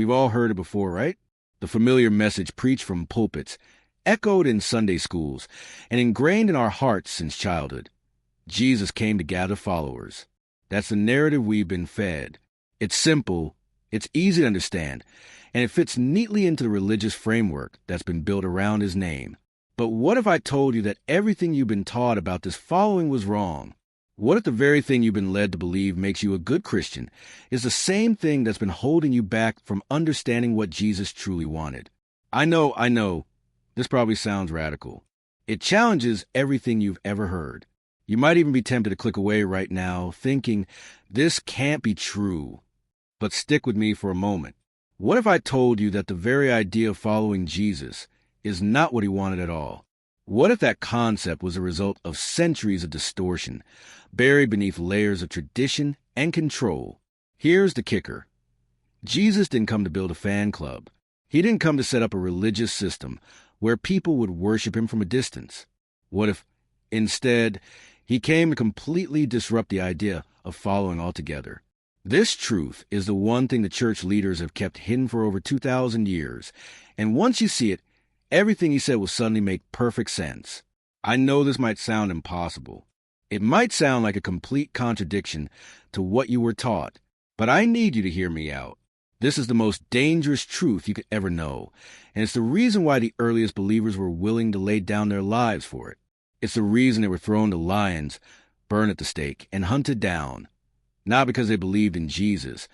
We've all heard it before, right? The familiar message preached from pulpits, echoed in Sunday schools, and ingrained in our hearts since childhood. Jesus came to gather followers. That's the narrative we've been fed. It's simple, it's easy to understand, and it fits neatly into the religious framework that's been built around his name. But what if I told you that everything you've been taught about this following was wrong? What if the very thing you've been led to believe makes you a good Christian is the same thing that's been holding you back from understanding what Jesus truly wanted? I know, this probably sounds radical. It challenges everything you've ever heard. You might even be tempted to click away right now, thinking, this can't be true. But stick with me for a moment. What if I told you that the very idea of following Jesus is not what he wanted at all? What if that concept was a result of centuries of distortion, buried beneath layers of tradition and control? Here's the kicker. Jesus didn't come to build a fan club. He didn't come to set up a religious system where people would worship him from a distance. What if, instead, he came to completely disrupt the idea of following altogether? This truth is the one thing the church leaders have kept hidden for over 2,000 years, and once you see it, everything he said will suddenly make perfect sense. I know this might sound impossible. It might sound like a complete contradiction to what you were taught, but I need you to hear me out. This is the most dangerous truth you could ever know, and it's the reason why the earliest believers were willing to lay down their lives for it. It's the reason they were thrown to lions, burned at the stake, and hunted down. Not because they believed in Jesus,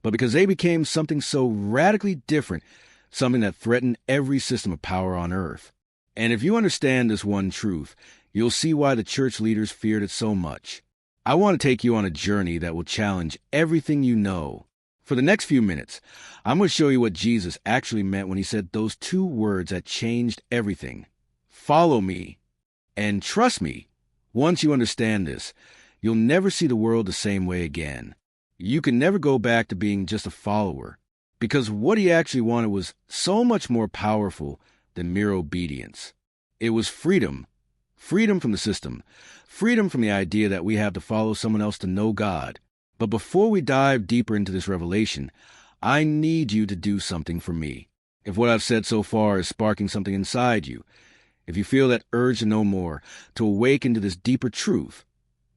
but because they became something so radically different, something that threatened every system of power on earth. And if you understand this one truth, you'll see why the church leaders feared it so much. I want to take you on a journey that will challenge everything you know. For the next few minutes, I'm going to show you what Jesus actually meant when he said those two words that changed everything. Follow me and trust me. Once you understand this, you'll never see the world the same way again. You can never go back to being just a follower, because what he actually wanted was so much more powerful than mere obedience. It was freedom. Freedom from the system. Freedom from the idea that we have to follow someone else to know God. But before we dive deeper into this revelation, I need you to do something for me. If what I've said so far is sparking something inside you, if you feel that urge to know more, to awaken to this deeper truth,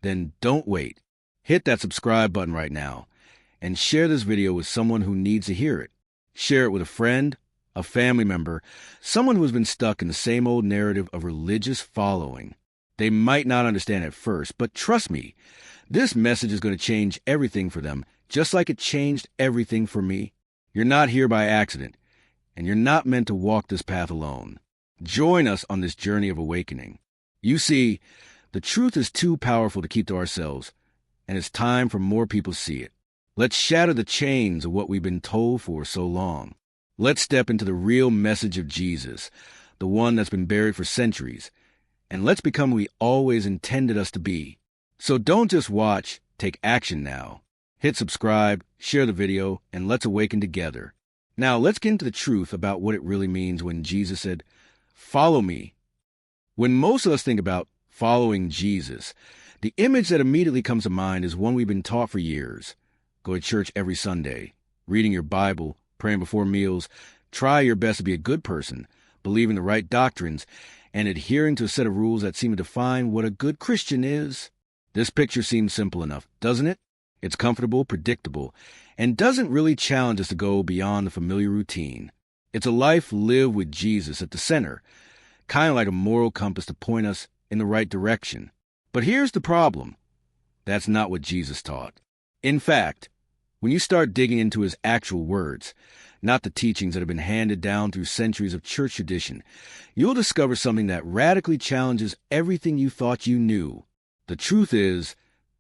then don't wait. Hit that subscribe button right now and share this video with someone who needs to hear it. Share it with a friend, a family member, someone who has been stuck in the same old narrative of religious following. They might not understand at first, but trust me, this message is going to change everything for them, just like it changed everything for me. You're not here by accident, and you're not meant to walk this path alone. Join us on this journey of awakening. You see, the truth is too powerful to keep to ourselves, and it's time for more people to see it. Let's shatter the chains of what we've been told for so long. Let's step into the real message of Jesus, the one that's been buried for centuries, and let's become who he always intended us to be. So don't just watch, take action now. Hit subscribe, share the video, and let's awaken together. Now let's get into the truth about what it really means when Jesus said, "Follow me." When most of us think about following Jesus, the image that immediately comes to mind is one we've been taught for years. Go to church every Sunday, reading your Bible, praying before meals, try your best to be a good person, believing the right doctrines, and adhering to a set of rules that seem to define what a good Christian is. This picture seems simple enough, doesn't it? It's comfortable, predictable, and doesn't really challenge us to go beyond the familiar routine. It's a life lived with Jesus at the center, kind of like a moral compass to point us in the right direction. But here's the problem. That's not what Jesus taught. In fact, when you start digging into his actual words, not the teachings that have been handed down through centuries of church tradition, you'll discover something that radically challenges everything you thought you knew. The truth is,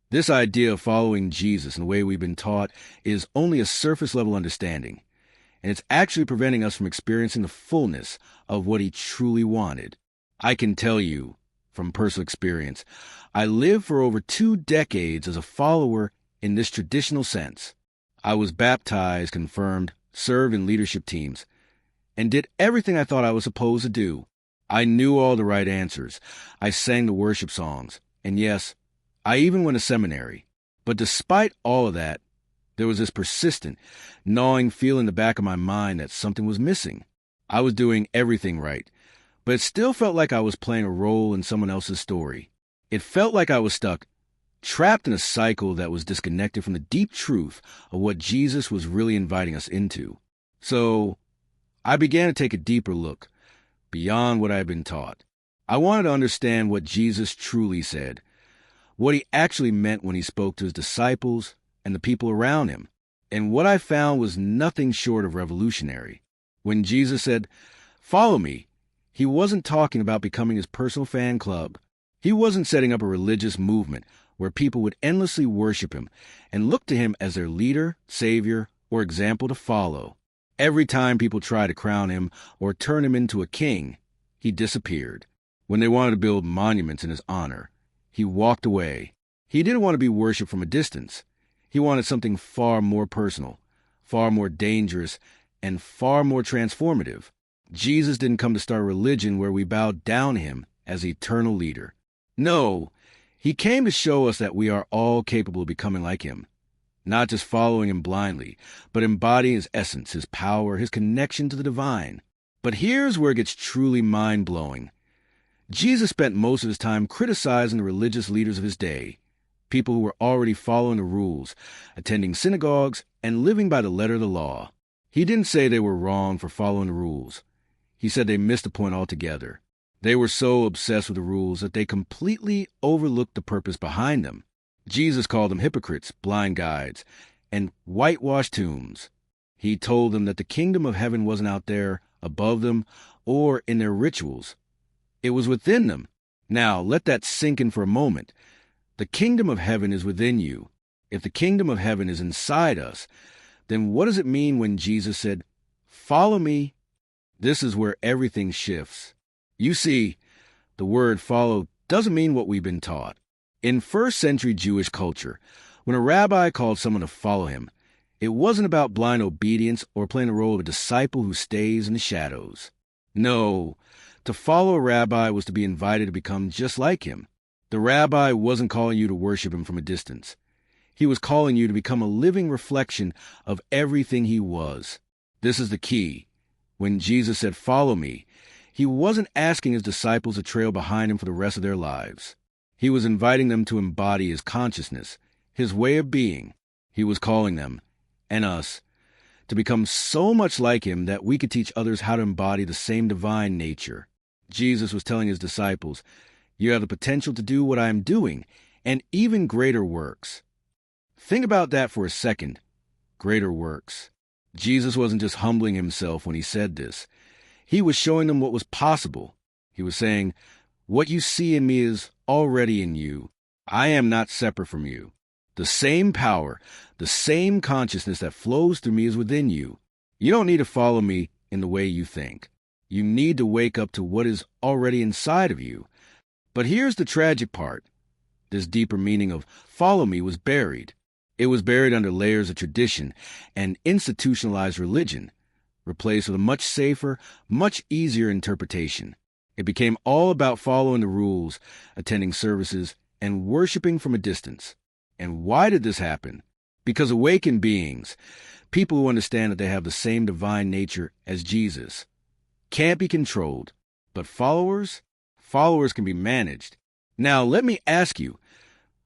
this idea of following Jesus in the way we've been taught is only a surface-level understanding, and it's actually preventing us from experiencing the fullness of what he truly wanted. I can tell you, from personal experience, I lived for over 2 decades as a follower in this traditional sense. I was baptized, confirmed, served in leadership teams, and did everything I thought I was supposed to do. I knew all the right answers. I sang the worship songs. And yes, I even went to seminary. But despite all of that, There was this persistent, gnawing feeling in the back of my mind that something was missing. I was doing everything right, but it still felt like I was playing a role in someone else's story. It felt like I was stuck, trapped in a cycle that was disconnected from the deep truth of what Jesus was really inviting us into. So I began to take a deeper look, beyond what I had been taught. I wanted to understand what Jesus truly said, what he actually meant when he spoke to his disciples and the people around him. And what I found was nothing short of revolutionary. When Jesus said, "Follow me," he wasn't talking about becoming his personal fan club. He wasn't setting up a religious movement where people would endlessly worship him and look to him as their leader, savior, or example to follow. Every time people tried to crown him or turn him into a king, he disappeared. When they wanted to build monuments in his honor, he walked away. He didn't want to be worshipped from a distance. He wanted something far more personal, far more dangerous, and far more transformative. Jesus didn't come to start a religion where we bowed down to him as eternal leader. No, he came to show us that we are all capable of becoming like him, not just following him blindly, but embodying his essence, his power, his connection to the divine. But here's where it gets truly mind-blowing. Jesus spent most of his time criticizing the religious leaders of his day, people who were already following the rules, attending synagogues, and living by the letter of the law. He didn't say they were wrong for following the rules. He said they missed the point altogether. They were so obsessed with the rules that they completely overlooked the purpose behind them. Jesus called them hypocrites, blind guides, and whitewashed tombs. He told them that the kingdom of heaven wasn't out there, above them, or in their rituals. It was within them. Now, let that sink in for a moment. The kingdom of heaven is within you. If the kingdom of heaven is inside us, then what does it mean when Jesus said, "Follow me"? This is where everything shifts. You see, the word follow doesn't mean what we've been taught. In first-century Jewish culture, when a rabbi called someone to follow him, it wasn't about blind obedience or playing the role of a disciple who stays in the shadows. No, to follow a rabbi was to be invited to become just like him. The rabbi wasn't calling you to worship him from a distance. He was calling you to become a living reflection of everything he was. This is the key. When Jesus said, "Follow me," he wasn't asking his disciples to trail behind him for the rest of their lives. He was inviting them to embody his consciousness, his way of being. He was calling them, and us, to become so much like him that we could teach others how to embody the same divine nature. Jesus was telling his disciples, "You have the potential to do what I am doing, and even greater works." Think about that for a second. Greater works. Jesus wasn't just humbling himself when he said this. He was showing them what was possible. He was saying, "What you see in me is already in you. I am not separate from you. The same power, the same consciousness that flows through me is within you. You don't need to follow me in the way you think. You need to wake up to what is already inside of you." But here's the tragic part. This deeper meaning of follow me was buried. It was buried under layers of tradition and institutionalized religion, replaced with a much safer, much easier interpretation. It became all about following the rules, attending services, and worshiping from a distance. And why did this happen? Because awakened beings, people who understand that they have the same divine nature as Jesus, can't be controlled. But followers can be managed. Now, let me ask you,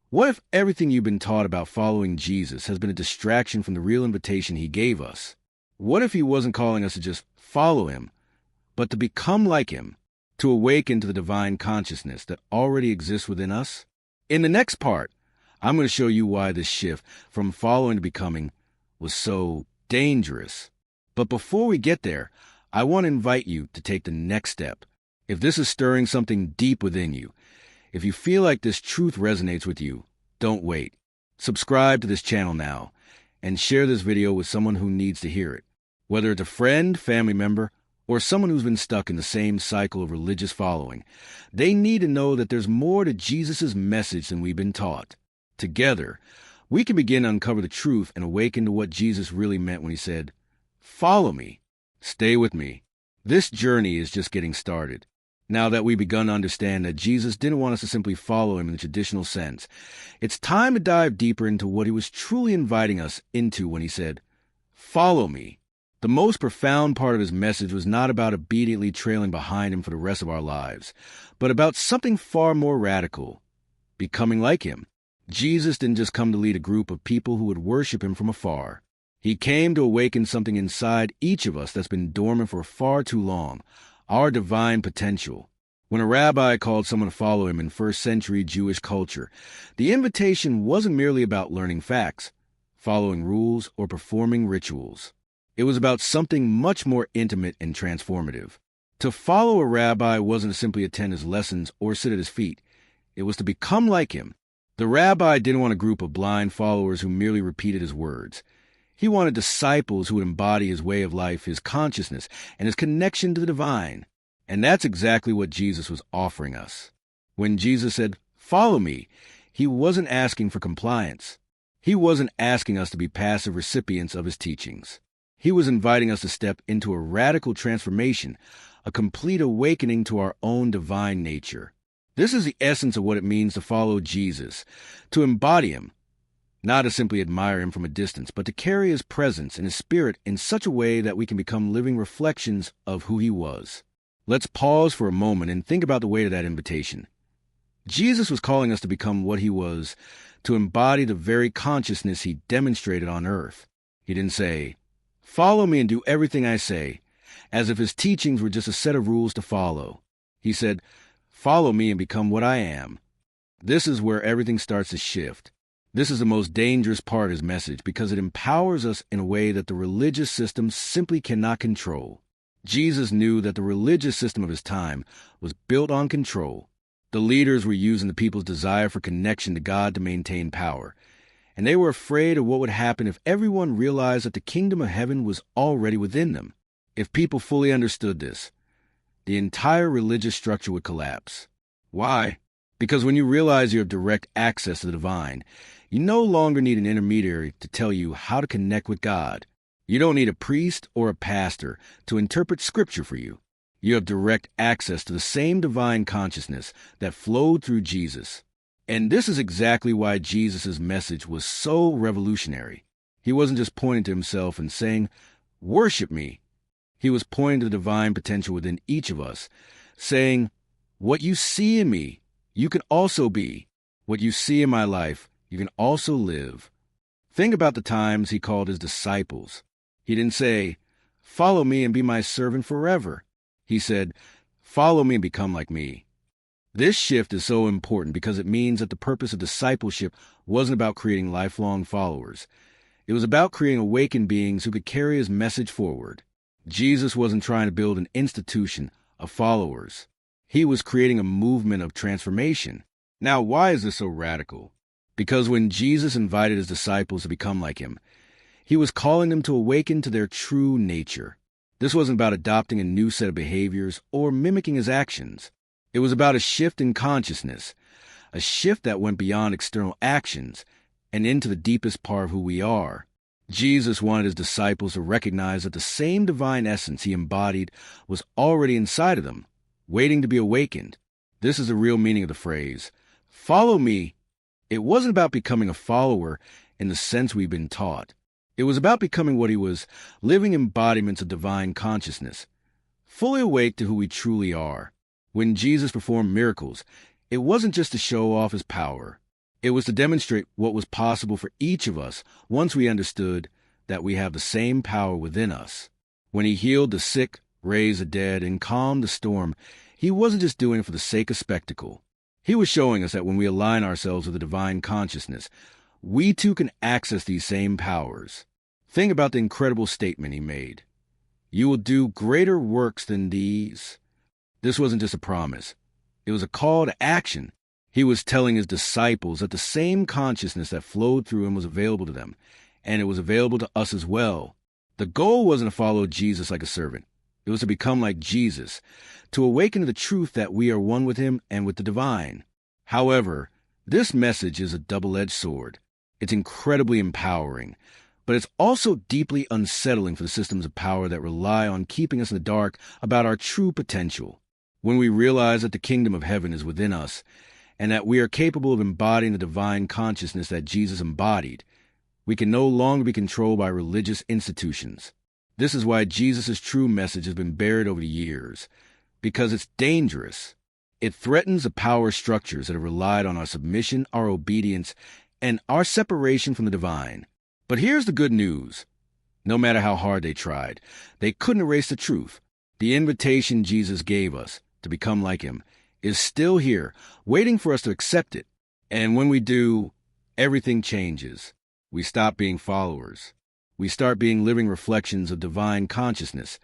what if everything you've been taught about following Jesus has been a distraction from the real invitation he gave us? What if he wasn't calling us to just follow him, but to become like him, to awaken to the divine consciousness that already exists within us? In the next part, I'm going to show you why this shift from following to becoming was so dangerous. But before we get there, I want to invite you to take the next step. If this is stirring something deep within you, if you feel like this truth resonates with you, don't wait. Subscribe to this channel now and share this video with someone who needs to hear it. Whether it's a friend, family member, or someone who's been stuck in the same cycle of religious following, they need to know that there's more to Jesus' message than we've been taught. Together, we can begin to uncover the truth and awaken to what Jesus really meant when he said, "Follow me. Stay with me." This journey is just getting started. Now that we've begun to understand that Jesus didn't want us to simply follow him in the traditional sense, it's time to dive deeper into what he was truly inviting us into when he said, "Follow me." The most profound part of his message was not about obediently trailing behind him for the rest of our lives, but about something far more radical, becoming like him. Jesus didn't just come to lead a group of people who would worship him from afar. He came to awaken something inside each of us that's been dormant for far too long, our divine potential. When a rabbi called someone to follow him in first-century Jewish culture, the invitation wasn't merely about learning facts, following rules, or performing rituals. It was about something much more intimate and transformative. To follow a rabbi wasn't to simply attend his lessons or sit at his feet. It was to become like him. The rabbi didn't want a group of blind followers who merely repeated his words. He wanted disciples who would embody his way of life, his consciousness, and his connection to the divine. And that's exactly what Jesus was offering us. When Jesus said, "Follow me," he wasn't asking for compliance. He wasn't asking us to be passive recipients of his teachings. He was inviting us to step into a radical transformation, a complete awakening to our own divine nature. This is the essence of what it means to follow Jesus, to embody him. Not to simply admire him from a distance, but to carry his presence and his spirit in such a way that we can become living reflections of who he was. Let's pause for a moment and think about the weight of that invitation. Jesus was calling us to become what he was, to embody the very consciousness he demonstrated on earth. He didn't say, "Follow me and do everything I say," as if his teachings were just a set of rules to follow. He said, "Follow me and become what I am." This is where everything starts to shift. This is the most dangerous part of his message because it empowers us in a way that the religious system simply cannot control. Jesus knew that the religious system of his time was built on control. The leaders were using the people's desire for connection to God to maintain power, and they were afraid of what would happen if everyone realized that the kingdom of heaven was already within them. If people fully understood this, the entire religious structure would collapse. Why? Because when you realize you have direct access to the divine, you no longer need an intermediary to tell you how to connect with God. You don't need a priest or a pastor to interpret Scripture for you. You have direct access to the same divine consciousness that flowed through Jesus. And this is exactly why Jesus' message was so revolutionary. He wasn't just pointing to himself and saying, "Worship me." He was pointing to the divine potential within each of us, saying, "What you see in me, you can also be. What you see in my life, you can also live." Think about the times he called his disciples. He didn't say, "Follow me and be my servant forever." He said, "Follow me and become like me." This shift is so important because it means that the purpose of discipleship wasn't about creating lifelong followers. It was about creating awakened beings who could carry his message forward. Jesus wasn't trying to build an institution of followers. He was creating a movement of transformation. Now, why is this so radical? Because when Jesus invited his disciples to become like him, he was calling them to awaken to their true nature. This wasn't about adopting a new set of behaviors or mimicking his actions. It was about a shift in consciousness, a shift that went beyond external actions and into the deepest part of who we are. Jesus wanted his disciples to recognize that the same divine essence he embodied was already inside of them, waiting to be awakened. This is the real meaning of the phrase, "Follow me." It wasn't about becoming a follower in the sense we've been taught. It was about becoming what he was, living embodiments of divine consciousness, fully awake to who we truly are. When Jesus performed miracles, it wasn't just to show off his power. It was to demonstrate what was possible for each of us once we understood that we have the same power within us. When he healed the sick, raised the dead, and calmed the storm, he wasn't just doing it for the sake of spectacle. He was showing us that when we align ourselves with the divine consciousness, we too can access these same powers. Think about the incredible statement he made. "You will do greater works than these." This wasn't just a promise. It was a call to action. He was telling his disciples that the same consciousness that flowed through him was available to them, and it was available to us as well. The goal wasn't to follow Jesus like a servant. It was to become like Jesus, to awaken to the truth that we are one with him and with the divine. However, this message is a double-edged sword. It's incredibly empowering, but it's also deeply unsettling for the systems of power that rely on keeping us in the dark about our true potential. When we realize that the kingdom of heaven is within us and that we are capable of embodying the divine consciousness that Jesus embodied, we can no longer be controlled by religious institutions. This is why Jesus' true message has been buried over the years, because it's dangerous. It threatens the power structures that have relied on our submission, our obedience, and our separation from the divine. But here's the good news. No matter how hard they tried, they couldn't erase the truth. The invitation Jesus gave us to become like him is still here, waiting for us to accept it. And when we do, everything changes. We stop being followers. We start being living reflections of divine consciousness,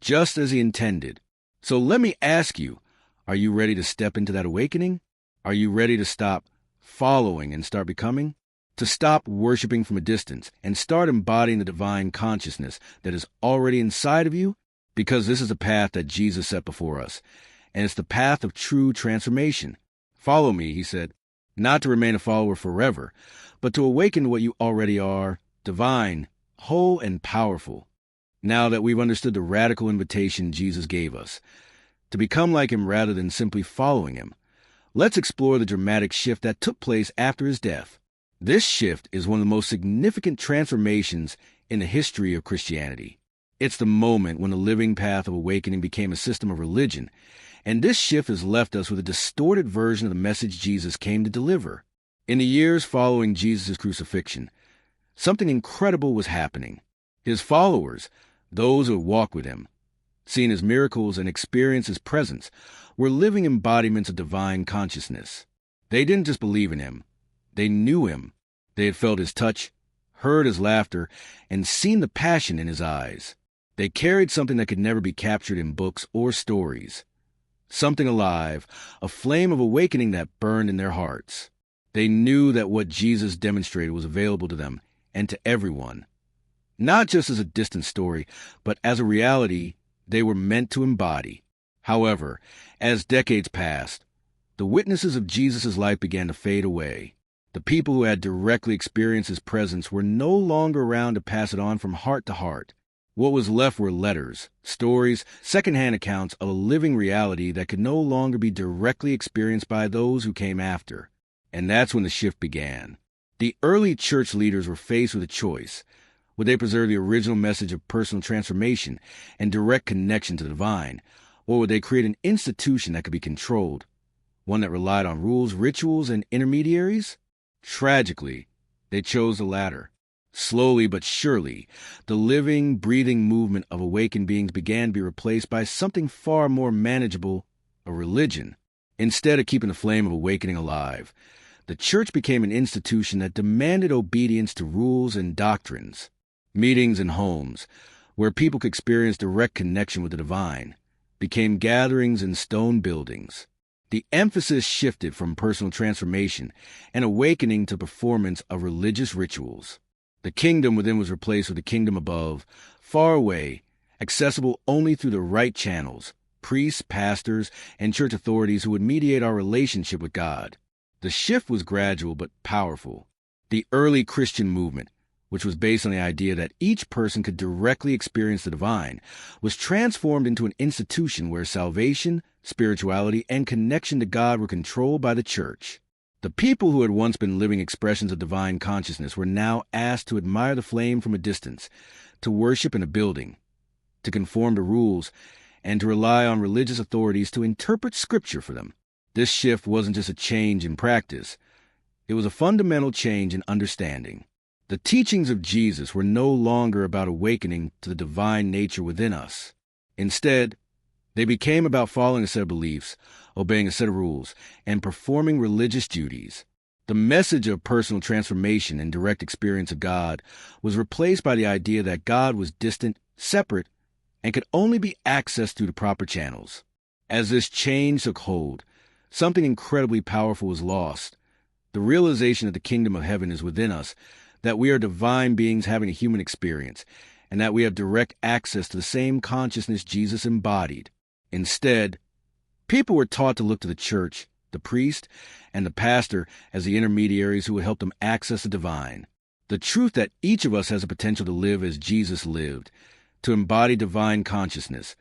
just as he intended. So let me ask you, are you ready to step into that awakening? Are you ready to stop following and start becoming? To stop worshiping from a distance and start embodying the divine consciousness that is already inside of you? Because this is the path that Jesus set before us, and it's the path of true transformation. Follow me, he said, not to remain a follower forever, but to awaken to what you already are, divine, whole, and powerful. Now that we've understood the radical invitation Jesus gave us, to become like him rather than simply following him, let's explore the dramatic shift that took place after his death. This shift is one of the most significant transformations in the history of Christianity. It's the moment when the living path of awakening became a system of religion, and this shift has left us with a distorted version of the message Jesus came to deliver. In the years following Jesus' crucifixion, something incredible was happening. His followers, those who walked with him, seen his miracles and experienced his presence, were living embodiments of divine consciousness. They didn't just believe in him. They knew him. They had felt his touch, heard his laughter, and seen the passion in his eyes. They carried something that could never be captured in books or stories. Something alive, a flame of awakening that burned in their hearts. They knew that what Jesus demonstrated was available to them and to everyone. Not just as a distant story, but as a reality they were meant to embody. However, as decades passed, the witnesses of Jesus' life began to fade away. The people who had directly experienced his presence were no longer around to pass it on from heart to heart. What was left were letters, stories, secondhand accounts of a living reality that could no longer be directly experienced by those who came after. And that's when the shift began. The early church leaders were faced with a choice. Would they preserve the original message of personal transformation and direct connection to the divine, or would they create an institution that could be controlled, one that relied on rules, rituals, and intermediaries? Tragically, they chose the latter. Slowly but surely, the living, breathing movement of awakened beings began to be replaced by something far more manageable, a religion. Instead of keeping the flame of awakening alive, the church became an institution that demanded obedience to rules and doctrines. Meetings in homes, where people could experience direct connection with the divine, became gatherings in stone buildings. The emphasis shifted from personal transformation and awakening to performance of religious rituals. The kingdom within was replaced with the kingdom above, far away, accessible only through the right channels, priests, pastors, and church authorities who would mediate our relationship with God. The shift was gradual but powerful. The early Christian movement, which was based on the idea that each person could directly experience the divine, was transformed into an institution where salvation, spirituality, and connection to God were controlled by the church. The people who had once been living expressions of divine consciousness were now asked to admire the flame from a distance, to worship in a building, to conform to rules, and to rely on religious authorities to interpret Scripture for them. This shift wasn't just a change in practice. It was a fundamental change in understanding. The teachings of Jesus were no longer about awakening to the divine nature within us. Instead, they became about following a set of beliefs, obeying a set of rules, and performing religious duties. The message of personal transformation and direct experience of God was replaced by the idea that God was distant, separate, and could only be accessed through the proper channels. As this change took hold, something incredibly powerful was lost. The realization that the kingdom of heaven is within us, that we are divine beings having a human experience, and that we have direct access to the same consciousness Jesus embodied. Instead, people were taught to look to the church, the priest, and the pastor as the intermediaries who would help them access the divine. The truth that each of us has the potential to live as Jesus lived, to embody divine consciousness,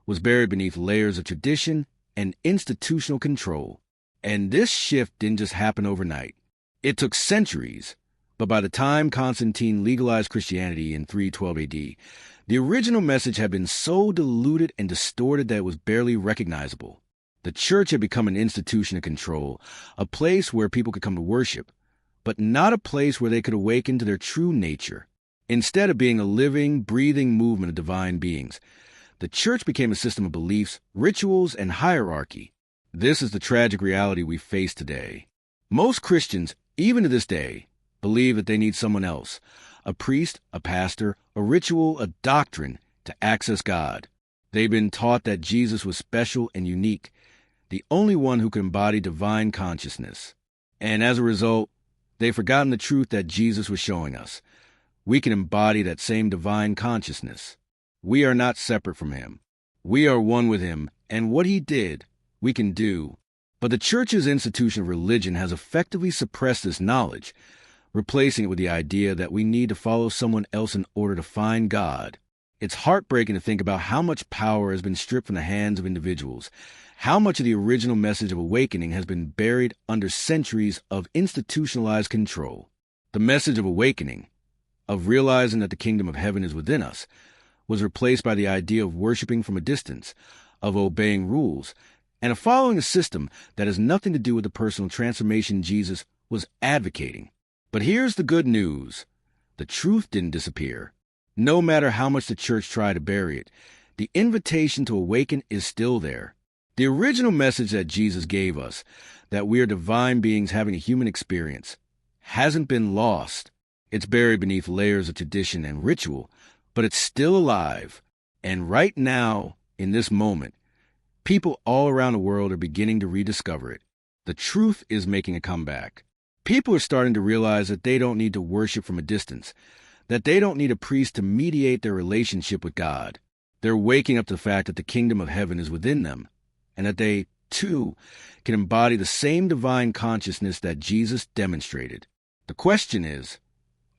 was buried beneath layers of tradition and institutional control. And this shift didn't just happen overnight. It took centuries, but by the time Constantine legalized Christianity in 312 AD, the original message had been so diluted and distorted that it was barely recognizable. The church had become an institution of control, a place where people could come to worship, but not a place where they could awaken to their true nature. Instead of being a living, breathing movement of divine beings, the church became a system of beliefs, rituals, and hierarchy. This is the tragic reality we face today. Most Christians, even to this day, believe that they need someone else, a priest, a pastor, a ritual, a doctrine, to access God. They've been taught that Jesus was special and unique, the only one who could embody divine consciousness. And as a result, they've forgotten the truth that Jesus was showing us. We can embody that same divine consciousness. We are not separate from him. We are one with him, and what he did, we can do. But the church's institution of religion has effectively suppressed this knowledge, replacing it with the idea that we need to follow someone else in order to find God. It's heartbreaking to think about how much power has been stripped from the hands of individuals, how much of the original message of awakening has been buried under centuries of institutionalized control. The message of awakening, of realizing that the kingdom of heaven is within us, was replaced by the idea of worshiping from a distance, of obeying rules, and of following a system that has nothing to do with the personal transformation Jesus was advocating. But here's the good news. The truth didn't disappear. No matter how much the church tried to bury it, the invitation to awaken is still there. The original message that Jesus gave us, that we are divine beings having a human experience, hasn't been lost. It's buried beneath layers of tradition and ritual, but it's still alive. And right now, in this moment, people all around the world are beginning to rediscover it. The truth is making a comeback. People are starting to realize that they don't need to worship from a distance, that they don't need a priest to mediate their relationship with God. They're waking up to the fact that the kingdom of heaven is within them, and that they, too, can embody the same divine consciousness that Jesus demonstrated. The question is,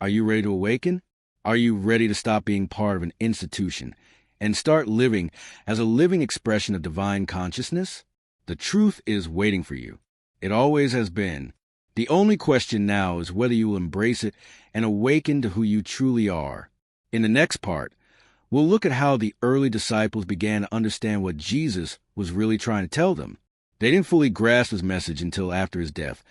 are you ready to awaken? Are you ready to stop being part of an institution and start living as a living expression of divine consciousness? The truth is waiting for you. It always has been. The only question now is whether you will embrace it and awaken to who you truly are. In the next part, we'll look at how the early disciples began to understand what Jesus was really trying to tell them. They didn't fully grasp his message until after his death,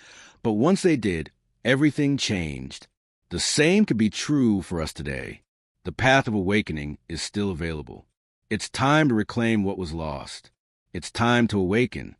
but once they did, everything changed. The same could be true for us today. The path of awakening is still available. It's time to reclaim what was lost. It's time to awaken.